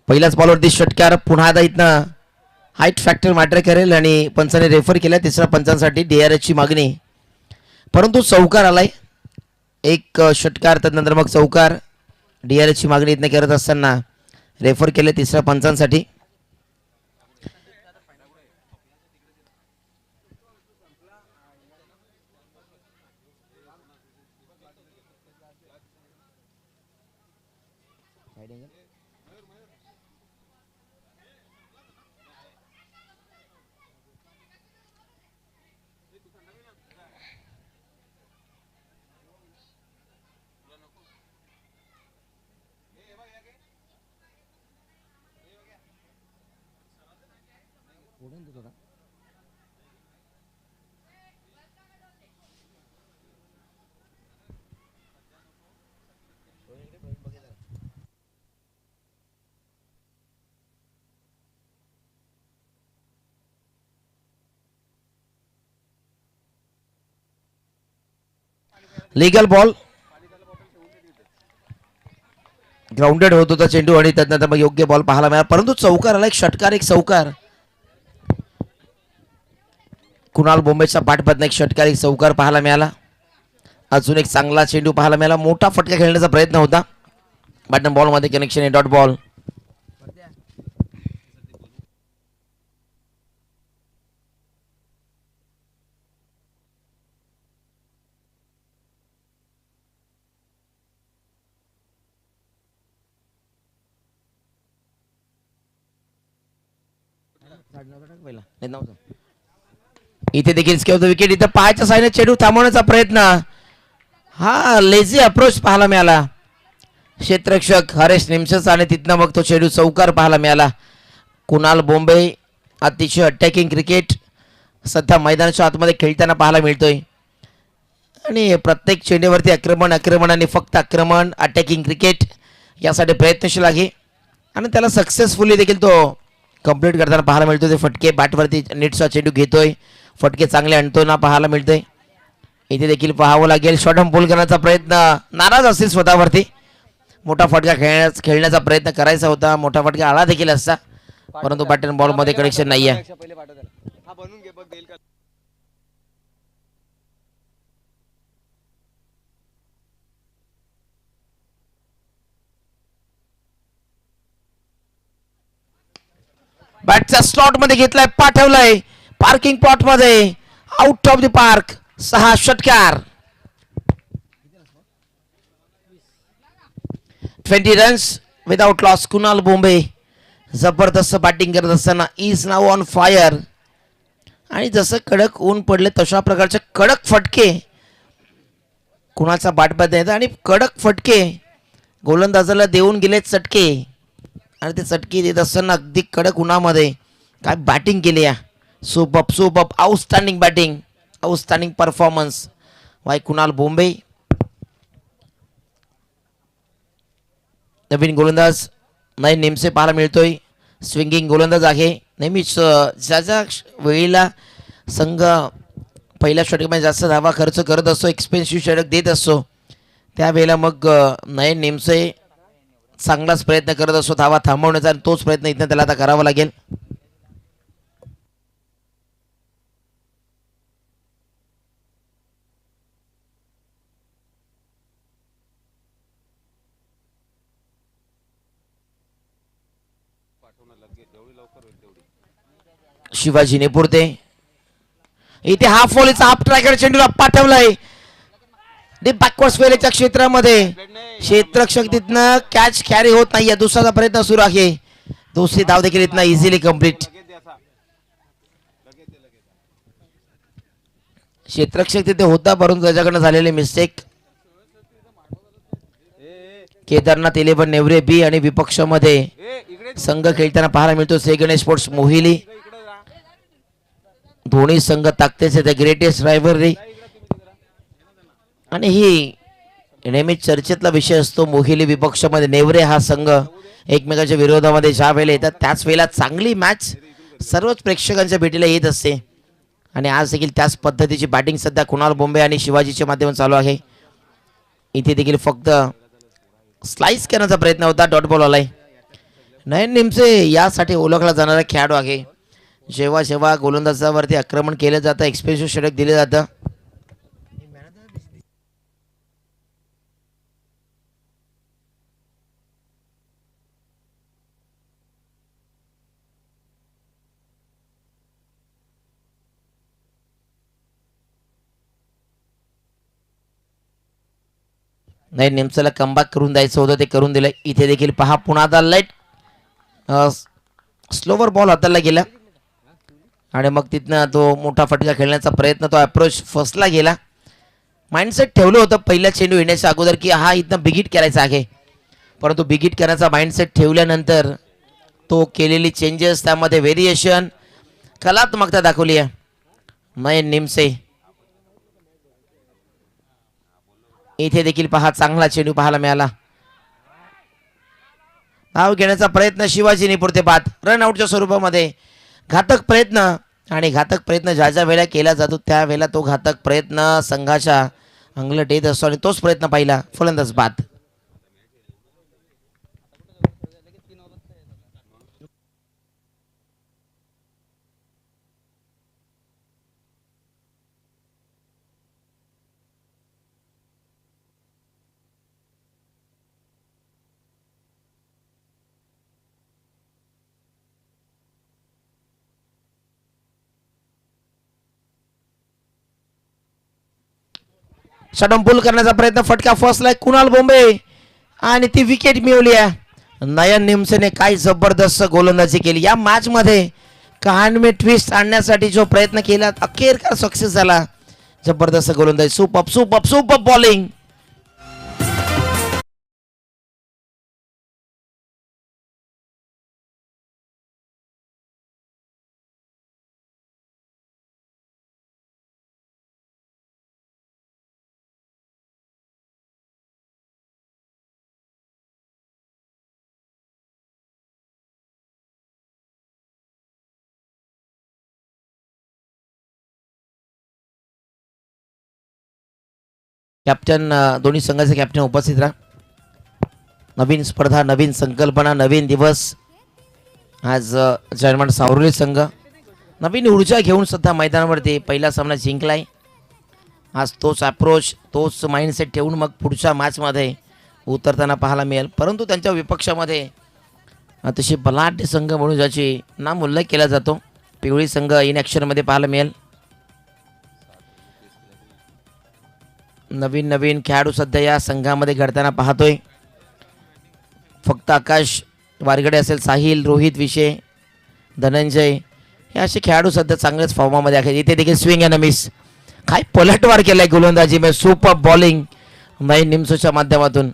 पहिल्याच बॉलवरती षटकार. पुन्हा आता इथनं हाईट फॅक्टर मॅटर करेल आणि पंचाने रेफर केला तिसऱ्या पंचांसाठी DRSची मागणी, परंतु चौकार आलाय. एक षटकार त्यानंतर मग चौकार. DRSची मागणी इथनं करत असताना रेफर केले तिसऱ्या पंचांसाठी. Legal ball. ग्राउंडेड होत होता चेंडू आणि त्यानंतर मग योग्य बॉल पाहायला मिळाला, परंतु चौकार आला. एक षटकार एक चौकार. कुणाल बोंबेच्या पाठबद्दल एक षटकार एक चौकार पाहायला मिळाला. अजून एक चांगला चेंडू पाहायला मिळाला. मोठा फटका खेळण्याचा प्रयत्न होता. बॅटन बॉल मध्ये कनेक्शन आहे. Dot ball. इथे देखील स्केव विकेट. इथं पायाच्या साईने चेंडू थांबवण्याचा प्रयत्न. हा लेझी अप्रोच पाहायला मिळाला. क्षेत्ररक्षक हरेश निमशस आणि तिथनं मग तो चेंडू चौकार पाहायला मिळाला. कुणाल बोंबे अतिशय अटॅकिंग क्रिकेट सध्या मैदानाच्या आतमध्ये खेळताना पाहायला मिळतोय आणि प्रत्येक चेंडूवरती आक्रमण आणि फक्त आक्रमण, अटॅकिंग क्रिकेट यासाठी प्रयत्नशील आहे आणि त्याला सक्सेसफुली देखील तो कंप्लीट करताना पाहायला मिळतो. ते फटके बॅटवरती नीटचा चेंडू घेतोय, फटके चांगले आणतो ना पाहायला मिळतोय. इथे देखील पाहावं लागेल. शॉर्ट हम पुल करण्याचा प्रयत्न. नाराज असतील स्वतःवरती. मोठा फटका खेळण्याचा प्रयत्न करायचा होता. मोठा फटका आला देखील असता, परंतु बॅटन बॉल मध्ये कनेक्शन नाही आहे. बॅटच्या स्लॉट मध्ये घेतलाय, पाठवलाय पार्किंग प्लॉट मध्ये. Out of the park. 6 षटकार. 20 runs without loss. Kunal Bombay जबरदस्त बॅटिंग करत असताना इज नाउ ऑन फायर. आणि जसं कडक ऊन पडले तशा प्रकारचे कडक फटके कुणाचा बॅटमध्ये येतात आणि कडक फटके गोलंदाजाला देऊन गेले चटके. आणि ते चटके देत असताना अगदी कडक उन्हामध्ये काय बॅटिंग केली आहे. Super outstanding batting, outstanding performance वाय कुणाल बोंबे. नवीन गोलंदाज नाही नेमसे पाहायला मिळतोय. स्विंगिंग गोलंदाज आहे. नेहमीच ज्या वेळेला संघ पहिल्या षटकामध्ये जास्त धावा खर्च करत असतो, एक्सपेन्सिव्ह षटक देत असतो, त्यावेळेला मग नयन नेमसे चांगलाच प्रयत्न करत असतो धावा थांबवण्याचा आणि तोच प्रयत्न इथं त्याला आता करावा लागेल. शिवाजी नेपुरते इथे हाफ वॉलीचा हाफ ट्रॅकर चेंडूला पाठवलाय बॅकवर्ड स्पेलच्या क्षेत्रामध्ये. क्षेत्ररक्षक तिथनं कॅच कॅरी होत नाहीये. दुसरा प्रयत्न सुरू आहे. दुसरी धाव देखील इथनं इझिली कंप्लीट. क्षेत्ररक्षक तिथे होता परंतु त्याच्याकडनं झालेले मिस्टेक. केदारनाथ 11 नेवरे बी आणि विपक्षामध्ये संघ खेळताना पाहायला मिळतो से गणेश स्पोर्ट्स मोहिली. दोन्ही संघ ताकदीचे द ग्रेटेस्ट रायव्हलरी आणि ही नेहमी चर्चेतला विषय असतो. मोहिली विपक्षामध्ये नेवरे हा संघ एकमेकांच्या विरोधामध्ये ज्या वेळेला येतात त्याच वेळेला चांगली मॅच सर्वच प्रेक्षकांच्या भेटीला येत असते आणि आज देखील त्याच पद्धतीची बॅटिंग सध्या कुणाल बोंबे आणि शिवाजीच्या माध्यमातून चालू आहे. इथे देखील फक्त स्लाइस करण्याचा प्रयत्न होता. डॉट बॉल आलाय. नयन निमसे यासाठी ओळखला जाणारा खेळाडू आहे. जेव्हा जेव्हा गोलंदाजावरती आक्रमण केलं जातं एक्सप्रेसिव्ह षटक दिलं जातं. नाही निमसेला कमबॅक करून द्यायचं होतं ते करून दिलं. इथे देखील पहा पुन्हा लाईट स्लोवर बॉल हाताला गेला आणि मग तिथनं तो मोठा फटका खेळण्याचा प्रयत्न तो अप्रोच फसला गेला. माइंडसेट ठेवलं होतं पहिला चेंडू येण्याच्या अगोदर की हा इथनं बिगिट करायचा आहे, परंतु बिगिट करण्याचा माइंडसेट ठेवल्यानंतर तो केलेली चेंजेस त्यामध्ये व्हेरिएशन कलात्मकता दाखवली आहे. नयन निमसे इथे देखील पहा चांगला चेंडू पाहायला मिळाला. धाव घेण्याचा प्रयत्न शिवाजी निपुरते बाद रनआउटच्या स्वरूपामध्ये. घातक प्रयत्न आणि घातक प्रयत्न ज्या ज्या वेळेला केला जातो त्यावेळेला तो घातक प्रयत्न संघाच्या अंगलट येत असतो आणि तोच प्रयत्न पाहिला फलंदाज बाद. षटंपूल करण्याचा प्रयत्न फटका फसलाय कुणाल बोंबे आणि ती विकेट मिळवली आहे. नयन निमसेने काय जबरदस्त गोलंदाजी केली या मॅच मध्ये. कहाणी ट्विस्ट आणण्यासाठी जो प्रयत्न केला अखेरकार सक्सेस झाला. जबरदस्त गोलंदाजी super super super bowling. Captain दोन्ही संघाचे कॅप्टन उपस्थित राहा. नवीन स्पर्धा नवीन संकल्पना नवीन दिवस. आज जर्मन सावरली संघ नवीन ऊर्जा घेऊन सुद्धा मैदानावरती पहिला सामना जिंकलाय. आज तोच अप्रोच तोच माइंडसेट ठेवून मग पुढच्या मॅचमध्ये उतरताना पाहायला मिळेल. परंतु त्यांच्या विपक्षामध्ये अतिशय बलाढ्य संघ म्हणून ज्याची नाम उल्लेख केला जातो पिवळी संघ इन ॲक्शनमध्ये पाहायला मिळेल. नवीन नवीन खेळाडू सध्या या संघामध्ये घडताना पाहतोय. फक्त आकाश वारगडे असेल साहिल रोहित विषय धनंजय हे असे खेळाडू सध्या चांगल्याच फॉर्मामध्ये आहेत. इथे देखील स्विंग अँड मिस काय पलटवार केलाय गोलंदाजी में सुपर बॉलिंग नयन निमसोच्या माध्यमातून.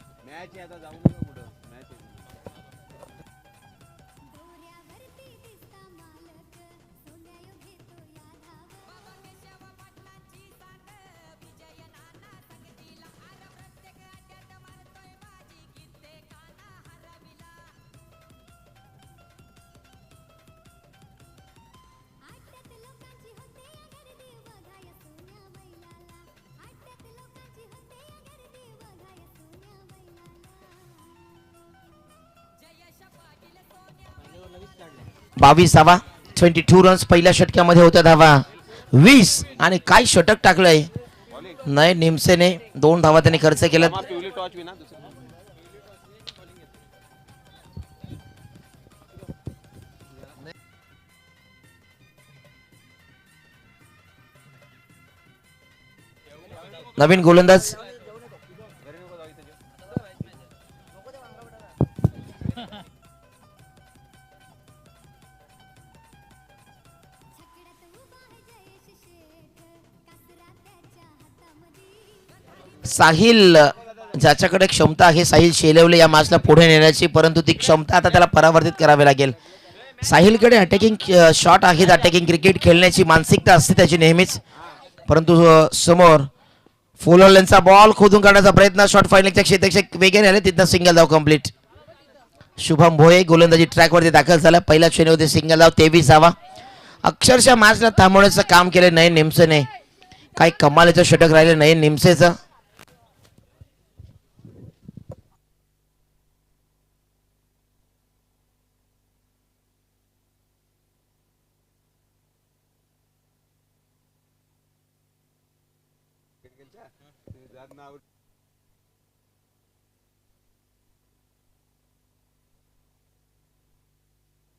बावीसावा 22 रन्स पहिल्या षटकामध्ये होत्या धावा 20 आणि काय षटक टाकलंय नयन निमसेने. 2 धावा त्याने खर्च केला. नवीन गोलंदाज साहिल ज्याच्याकडे क्षमता आहे साहिल शेलवले या मॅचला पुढे नेण्याची, परंतु ती क्षमता आता त्याला परावर्तित करावी लागेल. साहिलकडे अटॅकिंग शॉट आहेत, अटॅकिंग क्रिकेट खेळण्याची मानसिकता असते त्याची नेहमीच, परंतु समोर फुलरलेनचा बॉल खोदून काढण्याचा प्रयत्न शॉट फायनलच्या क्षेत्ररक्षक वेगळे आले तिथं सिंगल धाव कंप्लीट. शुभम भोये गोलंदाजी ट्रॅकवरती दाखल झाला. पहिल्या श्रेणीमध्ये सिंगल धाव 23 धावा. अक्षरशः मॅचला थांबवण्याचं काम केलं नयन निमसेने. काय कमालीचं षटक राहिले नयन निमसेचं.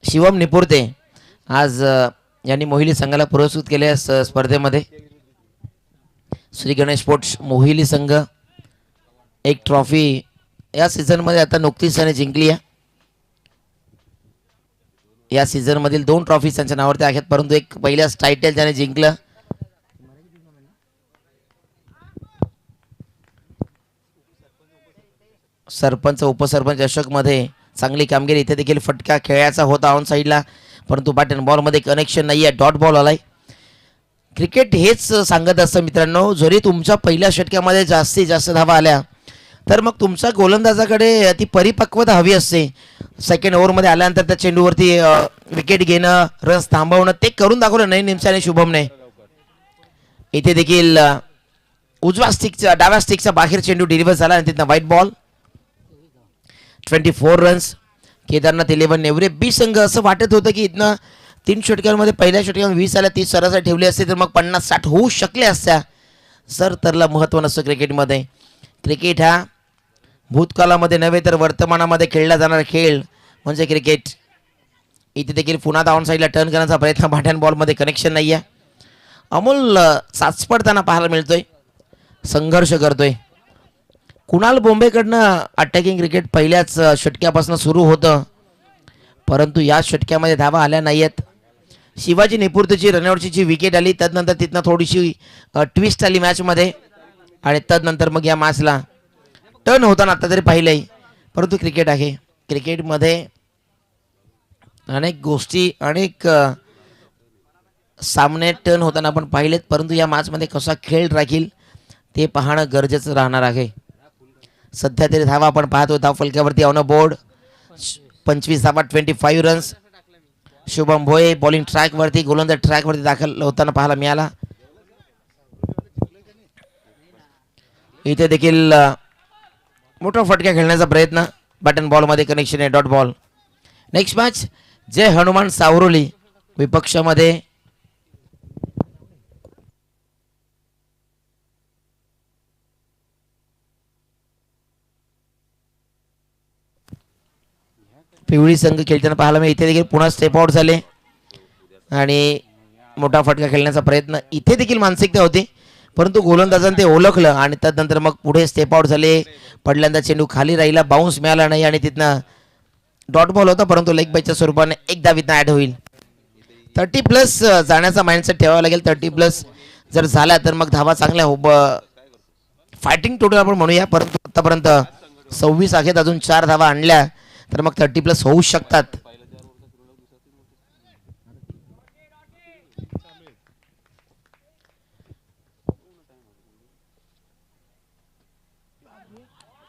शिवम निपुरते आज यांनी मोहिली संघाला पुरस्कृत केले या स्पर्धेमध्ये. श्री गणेश स्पोर्ट्स मोहिली संघ एक ट्रॉफी या सीझनमध्ये आता नुकतीच त्याने जिंकली आहे. या सीझन मधील 2 ट्रॉफी त्यांच्या नावावरती आहेत, परंतु एक पहिल्याच टायटल त्याने जिंकलं. सरपंच उपसरपंच चषक मध्ये चांगली कामगिरी. इथे देखील फटका खेळायचा होता ऑन साईडला, परंतु बॅट अँड बॉल मध्ये कनेक्शन नाही आहे, डॉट बॉल आलाय. क्रिकेट हेच सांगत असतं मित्रांनो, जरी तुमच्या पहिल्या षटकामध्ये जास्तीत जास्त धावा आल्या तर मग तुमच्या गोलंदाजाकडे ती परिपक्वता हवी असते. सेकंड ओव्हरमध्ये आल्यानंतर त्या चेंडूवरती विकेट घेणं, रन्स थांबवणं, ते करून दाखवलं नाही निमसे आणि शुभमने. इथे देखील उजव्या स्टिकचा डाव्या स्टिकचा बाहेर चेंडू डिलिव्हर झाला आणि तिथं white ball. 24 runs. Kedarnath 11 Nevare B संघ. असं वाटत होतं की इथनं 3 षटकांमध्ये पहिल्या षटकामध्ये 20 आल्या, 30 सरासरी ठेवली असते तर मग 50-60 होऊ शकले असत्या. सर तरला महत्त्व नसतं क्रिकेटमध्ये. क्रिकेट हा भूतकाळामध्ये नव्हे तर वर्तमानामध्ये खेळला जाणारा खेळ म्हणजे क्रिकेट. इथे देखील पुन्हा डाऊन साईडला टर्न करण्याचा प्रयत्न, बॅट अँड बॉलमध्ये कनेक्शन नाही आहे. अमोल साचपडताना पाहायला मिळतोय, संघर्ष करतोय. कुणाल बोंबेकडनं अटॅकिंग क्रिकेट पहिल्याच षटक्यापासून सुरू होतं, परंतु या षटक्यामध्ये धावा आल्या नाही आहेत. शिवाजी निपुर्तीची रनआउटची जी विकेट आली त्यानंतर तिथनं थोडीशी ट्विस्ट आली मॅचमध्ये आणि त्यानंतर मग या मॅचला टर्न होताना आता तरी पाहिलंय. परंतु क्रिकेट आहे, क्रिकेटमध्ये अनेक गोष्टी अनेक सामने टर्न होताना आपण पाहिलेत, परंतु या मॅचमध्ये कसा खेळ राहील ते पाहणं गरजेचं राहणार आहे. सध्या तरी धावा आपण पाहतो धाव फलकावरती ऑन बोर्ड 25 धावा, 25 रन्स. शुभम भोये बॉलिंग ट्रॅकवरती, गोलंदाज ट्रॅकवरती दाखल होताना पाहायला मिळाला. इथे देखील मोठा फटका खेळण्याचा प्रयत्न, बॅट अँड बॉलमध्ये कनेक्शन आहे, डॉट बॉल. नेक्स्ट मॅच जय हनुमान सावरोली विपक्षामध्ये पिवळी संघ खेळताना पाहायला मिळेल. इथे देखील पुन्हा स्टेप आउट झाले आणि मोठा फटका खेळण्याचा प्रयत्न. इथे देखील मानसिकता होती, परंतु गोलंदाजाने ते ओळखलं आणि त्यानंतर मग पुढे स्टेप आउट झाले. पडल्यांदा चेंडू खाली राहिला, बाउन्स मिळाला नाही आणि तिथनं डॉट बॉल होता, परंतु लेग बायच्या स्वरूपाने एक धावीतनं ॲड होईल. 30+ जाण्याचा माइंडसेट ठेवावा लागेल. 30+ जर झाला तर मग धावा चांगल्या फायटिंग टोटल आपण म्हणूया, परंतु आतापर्यंत 26 आहेत, अजून 4 धावा आणल्या तर मग 30+ होऊ शकतात.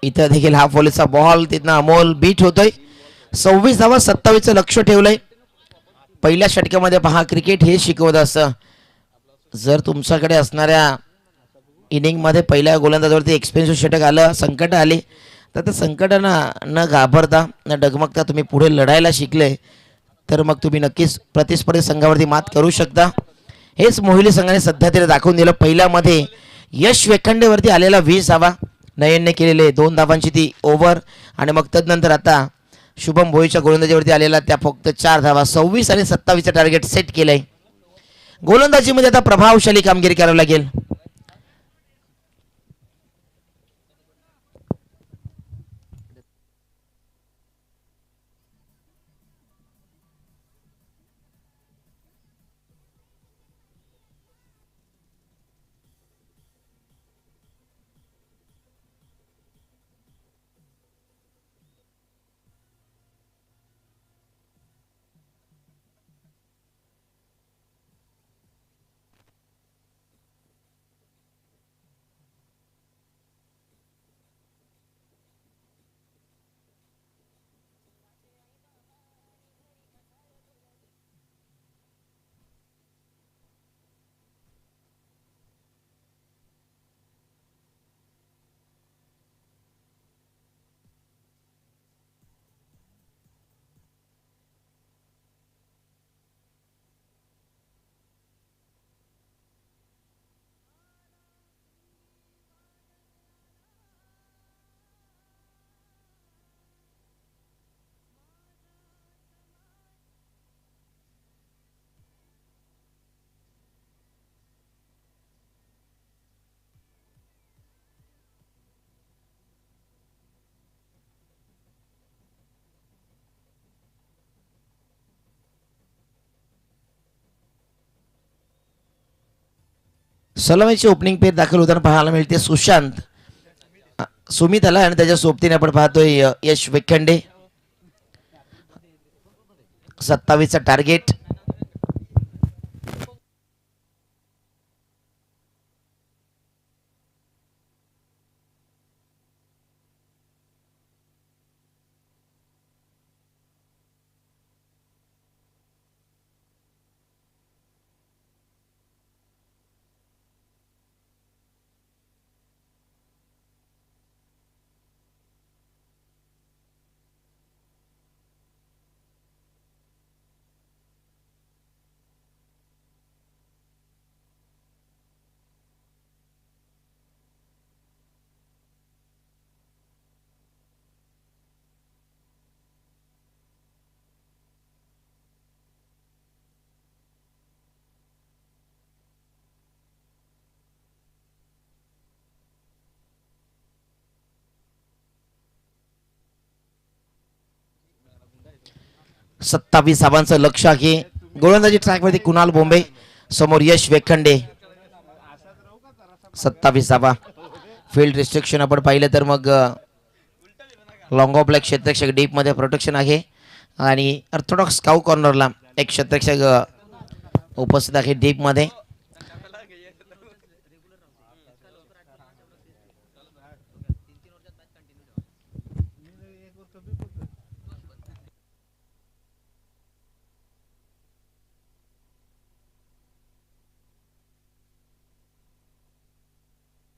इथं देखील हा फॉलीचा बॉल, तिथनं अमोल बीट होतोय. 26 धावा, 27चं लक्ष ठेवलंय. पहिल्या षटकामध्ये पहा, क्रिकेट हे शिकवत असतं, जर तुमच्याकडे असणाऱ्या इनिंगमध्ये पहिल्या गोलंदाजावरती एक्सपेन्सिव्ह षटक आलं, संकट आली, तर त्या संकटांना न घाबरता न डगमगता तुम्ही पुढे लढायला शिकले तर मग तुम्ही नक्कीच प्रतिस्पर्धी संघावरती मात करू शकता. हेच मोहिली संघाने सध्या तरी दाखवून दिलं. पहिल्यामध्ये यश वेखंडेवरती आलेला 20 धावा, नयनने केलेले 2 धावांची ती ओव्हर आणि मग तदनंतर आता शुभम भोईच्या गोलंदाजीवरती आलेला त्या फक्त 4 धावा. 26 आणि 27चं टार्गेट सेट केलंय. गोलंदाजीमध्ये आता प्रभावशाली कामगिरी करावी लागेल. सलामीची ओपनिंग पेर दाखल होताना पाहायला मिळते सुशांत सुमितला आणि त्याच्या सोबतीने आपण पाहतोय यश वेखंडे. 27चा टार्गेट. सत्तावीस धावांचं लक्ष आहे. गोलंदाजी ट्रॅकवरती कुणाल बोंबे, समोर यश वेखंडे. 27 धावा. फील्ड रिस्ट्रिक्शन आपण पाहिलं तर मग लॉंग ऑफ ब्लॅक क्षेत्ररक्षक डीप मध्ये प्रोटेक्शन आहे आणि ऑर्थोडॉक्स काऊ कॉर्नरला एक क्षेत्ररक्षक उपस्थित आहे डीप मध्ये.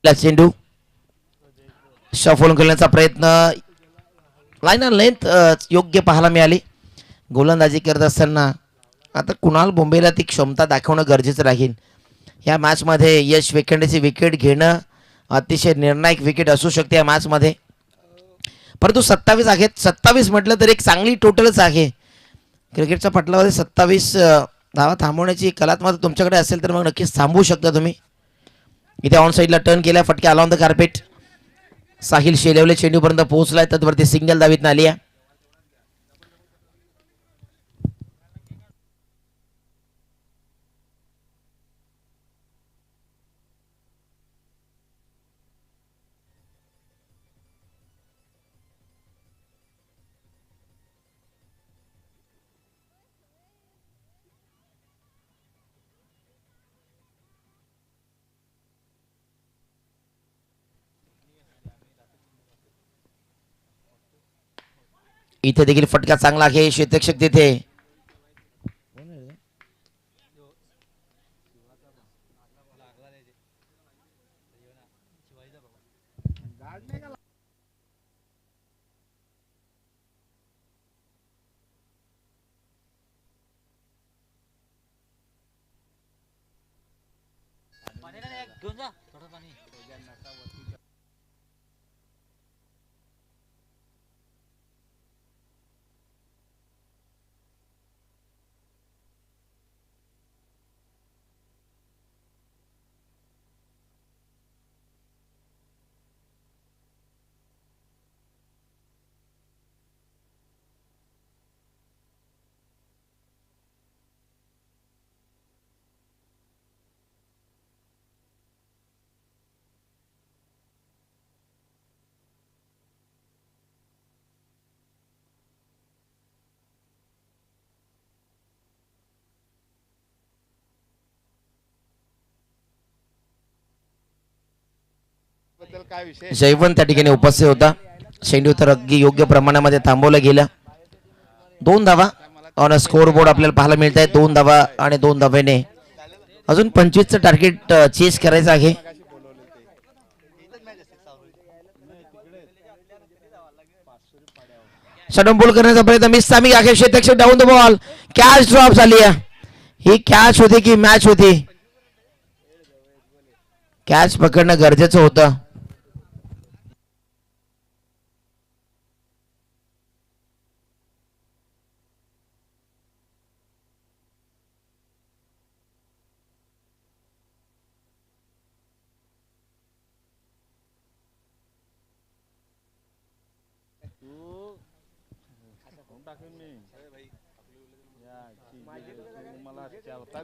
चेंडू शफल करण्याचा प्रयत्न, लाईन अँड लेंथ योग्य पाहायला मिळाली. गोलंदाजी करत असताना आता कुणाल बोंबेला ती क्षमता दाखवणं गरजेचं राहील. या मॅचमध्ये यश वेखंडेची विकेट घेणं अतिशय निर्णायक विकेट असू शकते या मॅचमध्ये. परंतु 27 आहेत. 27 म्हटलं तर एक चांगली टोटलच आहे. क्रिकेटच्या पटलामध्ये 27 धावा थांबवण्याची कलात्मक तुमच्याकडे असेल तर मग नक्कीच थांबवू शकता तुम्ही. इथे ऑन साईडला टर्न केला, फटके आला ऑन द कार्पेट. साहिल शेलवले चेंडूपर्यंत पोहोचलाय, त्यावरती सिंगल धावीत आली आहे. इथे देखील फटका चांगला आहे. क्षेत्ररक्षक तिथे जयवंत त्या ठिकाणी उपस्थित होता. चेंडू तर अगदी योग्य प्रमाणामध्ये थांबवला गेला. 2 धावा ऑन स्कोर बोर्ड आपल्याला पाहायला मिळत आहे. 2 धावा आणि 2 धावेने अजून 25चं टार्गेट चेस करायचं आहे. शटम बॉल करण्याचा प्रयत्न मिस सामी आहे. क्षेत्ररक्षक down the ball. Catch drop झाली आहे. ही कॅच होती की मॅच होती? कॅच पकडणं गरजेचं होतं.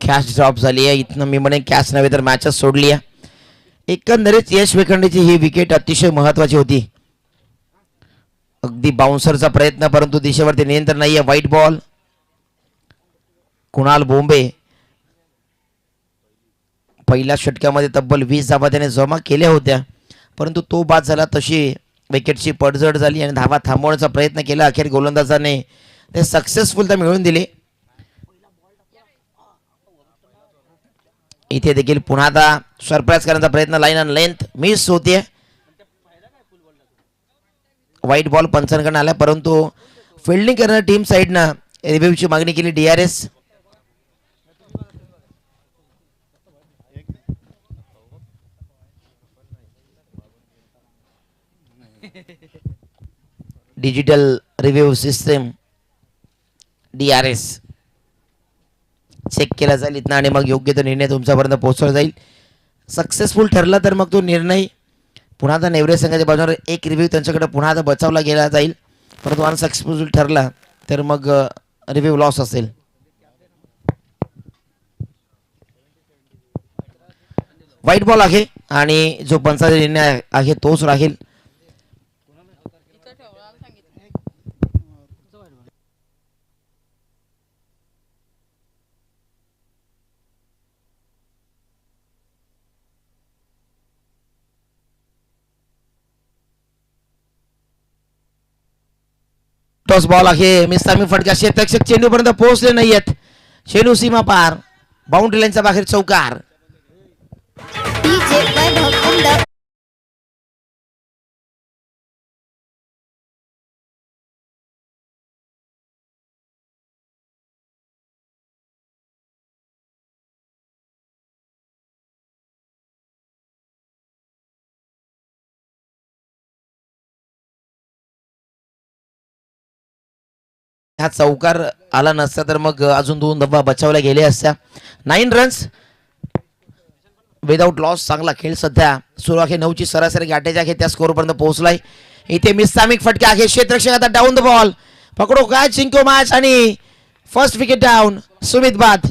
कॅच ड्रॉप झाली आहे. इथनं मी म्हणेन कॅच नव्हे तर मॅचच सोडली आहे. एकंदरीत यश वेखंडेची ही विकेट अतिशय महत्वाची होती. अगदी बाउन्सरचा प्रयत्न परंतु दिशेवरती नियंत्रण नाहीये. White ball. कुणाल बोंबे पहिल्या षटकामध्ये तब्बल 20 धावा त्याने जमा केल्या होत्या परंतु तो बाद झाला. तशी विकेटची पडझड झाली आणि धावा थांबवण्याचा प्रयत्न केला. अखेर गोलंदाजाने ते सक्सेसफुल मिळवून दिले. इथे देखील पुन्हा आता सरप्राईज करण्याचा प्रयत्न. लाईन अँड लेंथ मिस होते. व्हाईट बॉल पंचांकडे आला परंतु फिल्डिंग करणाऱ्या टीम साईडनं रिव्ह्यूची मागणी केली. DRS. Digital review system DRS check केला जाईल इथं आणि मग योग्य तो निर्णय तुमच्यापर्यंत पोहोचवला जाईल. सक्सेसफुल ठरला तर मग तो निर्णय पुन्हा आता नेवरे संघाच्या बाजूने एक रिव्ह्यू त्यांच्याकडे पुन्हा आता बचावला गेला जाईल परंतु अनसक्सेसफुल ठरला तर मग रिव्ह्यू लॉस असेल. व्हाईट बॉल आहे आणि जो पंचाचा निर्णय आहे तोच राहील. टॉस बॉल आहे. मिस्तामी फटका. क्षेत्ररक्षक चेंडूपर्यंत पोहोचले नाहीयेत. चेंडू सीमा पार. बाउंड्री लाईनच्या बाहेर चौकार. हा चौकार आला नसता तर मग अजून 2 धावा बचावल्या गेल्या असत्या. 9 रन्स विदाउट लॉस. चांगला खेळ सध्या सुरू आहे. 9ची सरासरी गाठ्याची आहे त्या स्कोरपर्यंत पोहोचलाय. इथे मिस्सामिक फटका आहे. क्षेत्ररक्षक आता डाऊन द बॉल. पकडो काय जिंको मॅच आणि फर्स्ट विकेट डाऊन. सुमित बाद.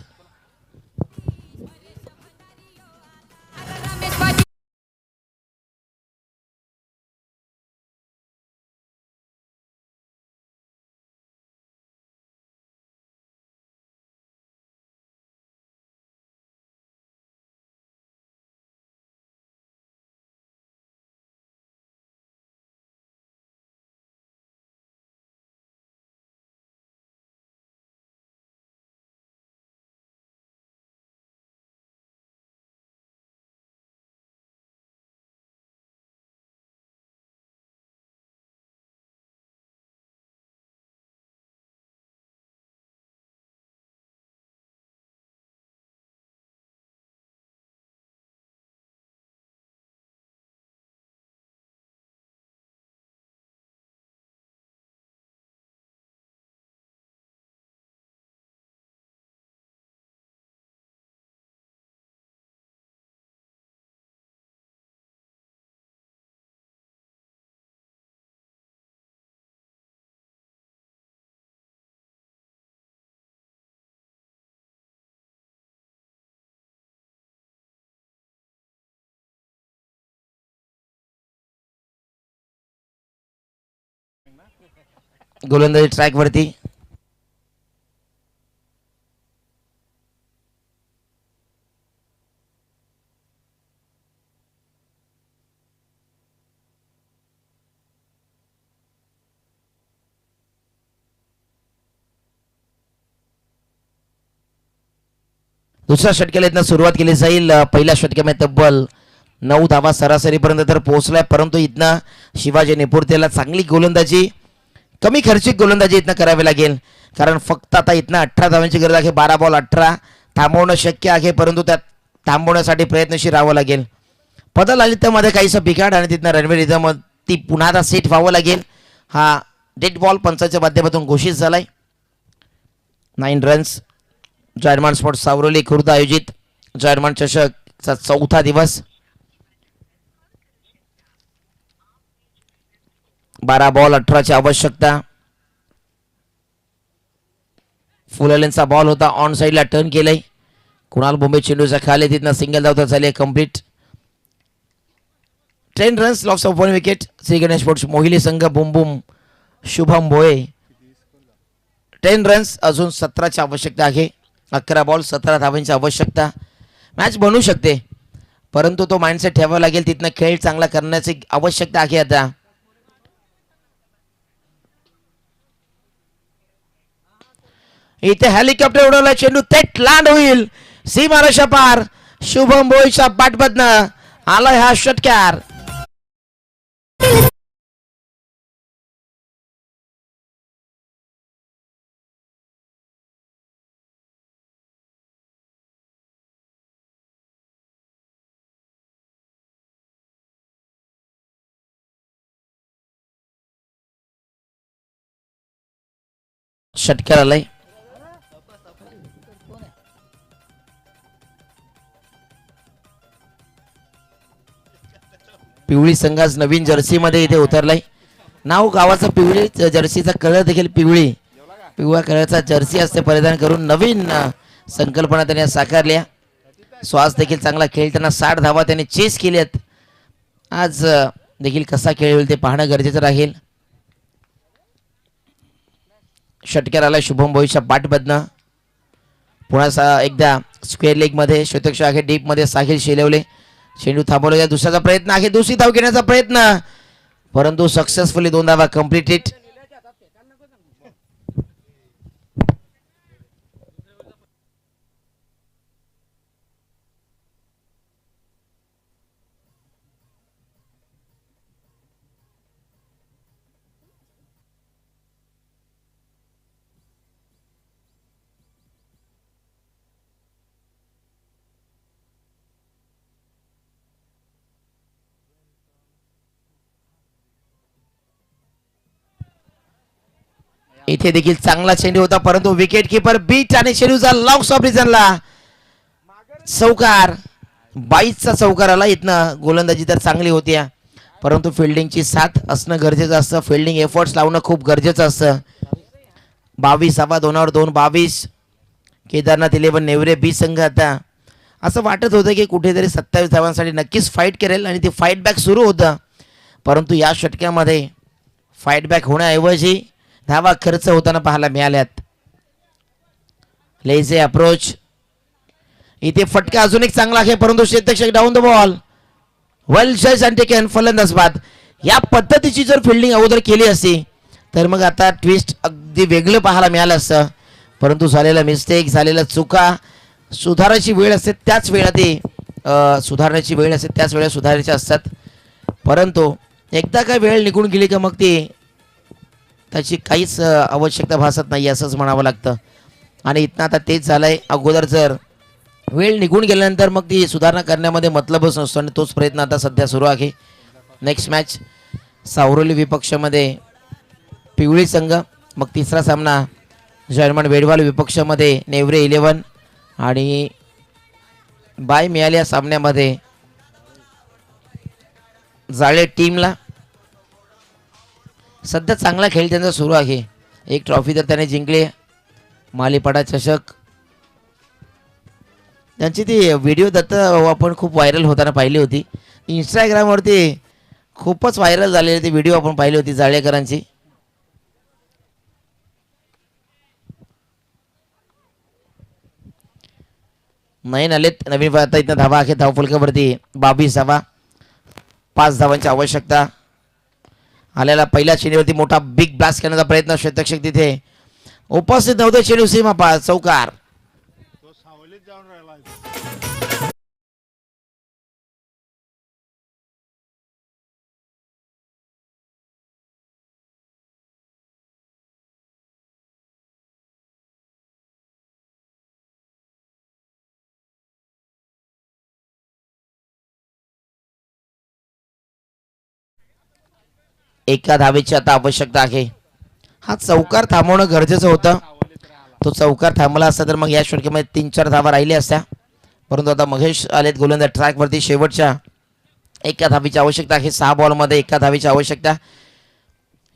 गोलंदाजी ट्रॅक वरती. दुसऱ्या षटकाला इथनं सुरुवात केली जाईल. पहिल्या षटकामध्ये तब्बल 9 धावा सरासरीपर्यंत तर पोहोचलाय परंतु इथनं शिवाजी नेपुर्तेला चांगली गोलंदाजी कमी खर्चिक गोलंदाजी इथनं करावी लागेल कारण फक्त आता इथनं 18 धावांची गरज आहे. 12 बॉल 18 थांबवणं शक्य आहे परंतु त्यात थांबवण्यासाठी प्रयत्नशील राहावं लागेल. बदल आली तर मध्ये काहीसं बिघाड आणि तिथनं रणवीर इथं मग ती पुन्हा आता सेट व्हावं लागेल. हा डेड बॉल पंचाच्या माध्यमातून घोषित झालाय. 9 रन्स. जायरमान स्पोर्ट्स सावरोली खुर्द आयोजित जायरमान चषकचा 4था दिवस. 12 बॉल 18ची आवश्यकता. फुललेनचा बॉल होता. ऑन साईडला टर्न केलंय. कुणाल बोंबे चेंडूचा खाली तिथनं सिंगल धावता झाले complete. 10 runs loss of 1 wicket. Shri Ganesh sports Mohili संघ बुम बुम शुभम भोये 10 रन्स. अजून 17ची आवश्यकता आहे. 11 बॉल 17 धावांची आवश्यकता. मॅच बनू शकते परंतु तो माइंडसेट ठेवावा लागेल. तिथनं खेळ चांगला करण्याची आवश्यकता आहे. आता इथे हेलिकॉप्टर उडवला. चेंडू थेट लँड होईल सीमारेषा पार. शुभम भोईच्या पाठबदनं आलाय हा षटकार. षटकार आलाय. पिवळी संघाच नवीन जर्सी मध्ये इथे उतरलाय. नाव गावाचा पिवळी जर्सीचा कलर देखील पिवळ्या कलरचा जर्सी असते परिधान करून नवीन संकल्पना त्याने साकारल्या. श्वास देखील चांगला खेळताना 60 धावा त्याने चेस केल्यात. आज देखील कसा खेळ होईल ते पाहणं गरजेचं राहील. षटकार आला शुभम भोईच्या बॅटमधनं. पुन्हा एकदा स्क्वेअर लेग मध्ये शतक आहे. डीप मध्ये साहिल शेलवले. चेंडू थांबवला. दुसऱ्याचा प्रयत्न आहे. दुसरी धाव घेण्याचा प्रयत्न परंतु सक्सेसफुली 2 धावा कंप्लीटेड. इथे देखील चांगला चेंडू होता परंतु विकेट किपर बीट आणि चेंडूचा लॉंग ऑफ रिजनला चौकार. 22चा चौकार आला. इथनं गोलंदाजी तर चांगली होती परंतु फिल्डिंगची साथ असणं गरजेचं असतं. फिल्डिंग एफर्ट्स लावणं खूप गरजेचं असतं. 22 2 22. केदारनाथ 11 नेवरे बी संघ. आता असं वाटत होतं की कुठेतरी 27 धावांसाठी नक्कीच फाईट करेल आणि ते फाईट बॅक सुरू होतं परंतु या षटकामध्ये फाईट बॅक होण्याऐवजी धावा खर्च होताना पाहायला मिळाल्यात. लेझे अप्रोच. इथे फटका अजून एक चांगला आहे परंतु क्षेत्ररक्षक डाऊन द बॉल. वेल जज अँड टेकन. फलंदाज बाद. या पद्धतीची जर फिल्डिंग अगोदर केली असती तर मग आता ट्विस्ट अगदी वेगळं पाहायला मिळालं असतं परंतु झालेला मिस्टेक झालेला चुका सुधारायची वेळ असते त्याच वेळा ते सुधारण्याची वेळ असते त्याच वेळा सुधारायच्या असतात परंतु एकदा काय वेळ निघून गेली का मग ती त्याची काहीच आवश्यकता भासत नाही असंच म्हणावं लागतं. आणि इथनं आता तेच झालंय. अगोदर जर वेळ निघून गेल्यानंतर मग ती सुधारणा करण्यामध्ये मतलबच नसतो आणि तोच प्रयत्न आता सध्या सुरू आहे. नेक्स्ट मॅच सावरोली विपक्षामध्ये पिवळी संघ. मग तिसरा सामना जर्मन वेडवाल विपक्षामध्ये नेवरे 11 आणि बाय मिळाल्या सामन्यामध्ये जाळे टीमला. सध्या चांगला खेळ त्यांचा सुरू आहे. एक ट्रॉफी तर त्याने जिंकली. मालीपाडा चषक. त्यांची ती व्हिडिओ दत्त आपण खूप व्हायरल होताना पाहिली होती. इंस्टाग्रामवरती खूपच व्हायरल झालेली ती व्हिडिओ आपण पाहिली होती जाळेकरांची. नवीन आलेत. नवीन आता इथं धावा आहे. धावफलकावरती 22 5 धावांची आवश्यकता. आलेला पहिल्या चेंडूवरती मोठा बिग ब्लास्ट करण्याचा प्रयत्न. क्षेत्ररक्षक तिथे उपस्थित नव्हते. चेंडू सीमा पार. चौकार. एका धावेची आता आवश्यकता आहे. हा चौकार थांबवणं गरजेचं होतं. तो चौकार थांबला असता तर मग या षटकामध्ये 3-4 धावा राहिल्या असत्या परंतु आता महेश आलेत गोलंदाज ट्रॅकवरती. शेवटच्या एका धावेची आवश्यकता आहे. 6 बॉलमध्ये एका धावेची आवश्यकता.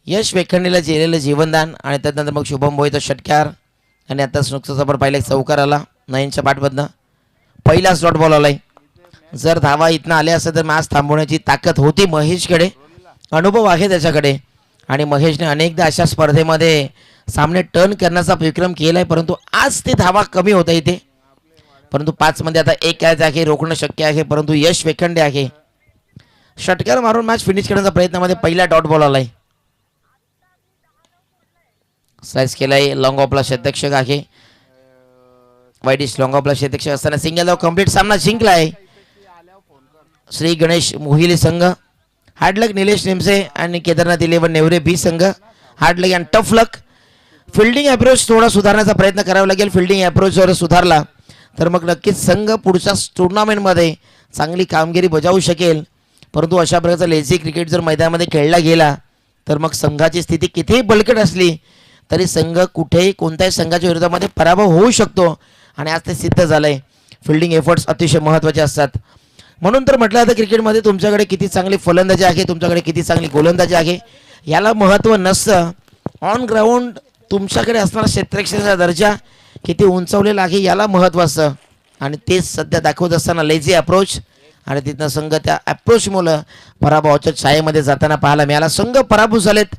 यश वेखंडीला दिलेलं जीवनदान आणि त्यानंतर मग शुभम भोईचा षटकार आणि आता नुकताच आपण पाहिलं चौकार आला 9च्या बॅटमधनं. पहिला स्लॉट बॉल आलाय. जर धावा इथनं आल्या असं तर मॅच थांबवण्याची ताकद होती महेशकडे, अनुभव आहे त्याच्याकडे. आणि महेशने अनेकदा अशा स्पर्धेमध्ये सामने टर्न करण्याचा विक्रम केला आहे, परंतु आज ते धावा कमी होता इथे. परंतु 5 मध्ये आता एक कॅच आहे, रोखणं शक्य आहे, परंतु यश वेखंडे आहे. षटकार मारून मॅच फिनिश करण्याचा प्रयत्नामध्ये पहिला डॉट बॉल आलाय. स्लाइस केलाय, लॉंग ऑफला शतक्षक आहे. वाईडिश लॉंग ऑफला शतक्षक असताना सिंगल धाव कंप्लीट. सामना जिंकलाय श्री गणेश मोहिली संघ. हार्डलक निलेश निमसे आणि केदारनाथ 11 नेवरे बी संघ. Hard luck and tough luck. Fielding approach थोडा सुधारण्याचा प्रयत्न करावा लागेल. फिल्डिंग अप्रोच जर सुधारला तर मग नक्कीच संघ पुढच्या टुर्नामेंटमध्ये चांगली कामगिरी बजावू शकेल. परंतु अशा प्रकारचा लेझी क्रिकेट जर मैदानामध्ये खेळला गेला तर मग संघाची स्थिती कितीही बळकट असली तरी संघ कुठेही कोणत्याही संघाच्या विरोधामध्ये पराभव होऊ शकतो. आणि आज ते सिद्ध झालंय. फिल्डिंग एफर्ट्स अतिशय महत्त्वाचे असतात. म्हणून तर म्हटलं जातं क्रिकेटमध्ये तुमच्याकडे किती चांगली फलंदाजी आहे, तुमच्याकडे किती चांगली गोलंदाजी आहे याला महत्त्व नसतं. ऑन ग्राउंड तुमच्याकडे असणारा क्षेत्ररक्षणाचा दर्जा किती उंचावलेला आहे याला महत्त्व असतं. आणि तेच सध्या दाखवत असताना लेझी अप्रोच आणि तिथनं संघ त्या अप्रोचमुळं पराभवाच्या छायेमध्ये जाताना पाहायला मिळाला. संघ पराभूत झालेत.